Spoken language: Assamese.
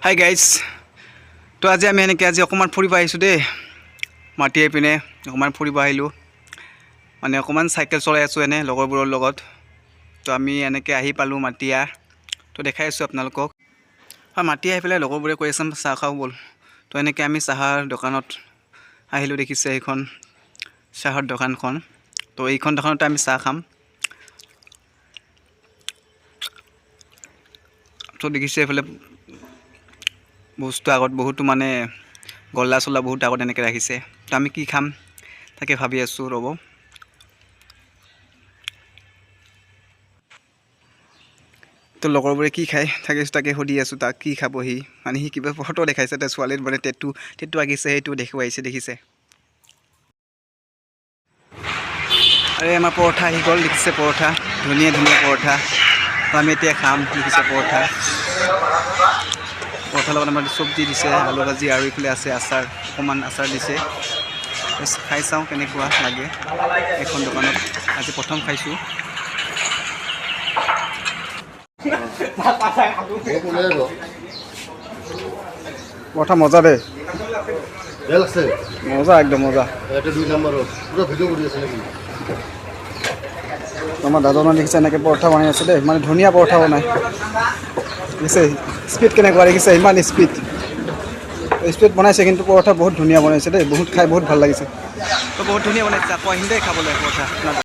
হাই গাইজ, তো আজি আমি এনেকৈ অকণমান ফুৰিব আহিছোঁ দেই। মাটিয়ে পিনে অকণমান ফুৰিব আহিলোঁ, মানে অকণমান চাইকেল চলাই আছোঁ এনে লগৰবোৰৰ লগত। তো আমি এনেকৈ আহি পালোঁ মাটিয়া, তো দেখাই আছোঁ আপোনালোকক। হয়, মাটিয়া আহি পেলাই লগৰবোৰে কৈ আছে চাহ খাওঁ ব'ল। তো এনেকৈ আমি চাহৰ দোকানত আহিলোঁ, দেখিছে এইখন চাহৰ দোকানখন। তো এইখন দোকানতে আমি চাহ খাম। তো দেখিছে এইফালে বস্তু আগত বহুতো মানে গল্লা চল্লা বহুত আগত এনেকৈ ৰাখিছে। তো আমি কি খাম তাকে ভাবি আছোঁ, ৰ'ব। তো লগৰবোৰে কি খায় তাকে সুধি আছোঁ তাক কি খাবহি। মানে সি কিবা ফটো দেখাইছে, তাৰ ছোৱালীৰ মানে টেটু আঁকিছে, সেইটো দেখুৱাইছে, দেখিছে। আৰু আমাৰ পৰঠা আহি গ'ল, দেখিছে পৰঠা, ধুনীয়া ধুনীয়া পৰঠা। তো আমি এতিয়া খাম, দেখিছে পৰঠাৰ লগত আমাৰ চব্জি দিছে, আলু ভাজি, আৰু এইফালে আছে আচাৰ, অকণমান আচাৰ দিছে। খাই চাওঁ কেনেকুৱা লাগে। এখন দোকানত আজি প্ৰথম খাইছোঁ। পৰঠা মজা দেই, মজা, একদম মজা। আমাৰ দাদাজনে দেখিছে এনেকৈ পৰঠা বনাই আছে দেই, মানে ধুনীয়া পৰঠা বনাই, দেখিছে স্পীড কেনেকুৱা, দেখিছে ইমান স্পীড বনাইছে, কিন্তু পৰঠা বহুত ধুনীয়া বনাইছে দেই, বহুত খাই বহুত ভাল লাগিছে। তো বহুত ধুনীয়া বনাইছে, আকৌ আহিম দেই খাবলৈ পৰঠা।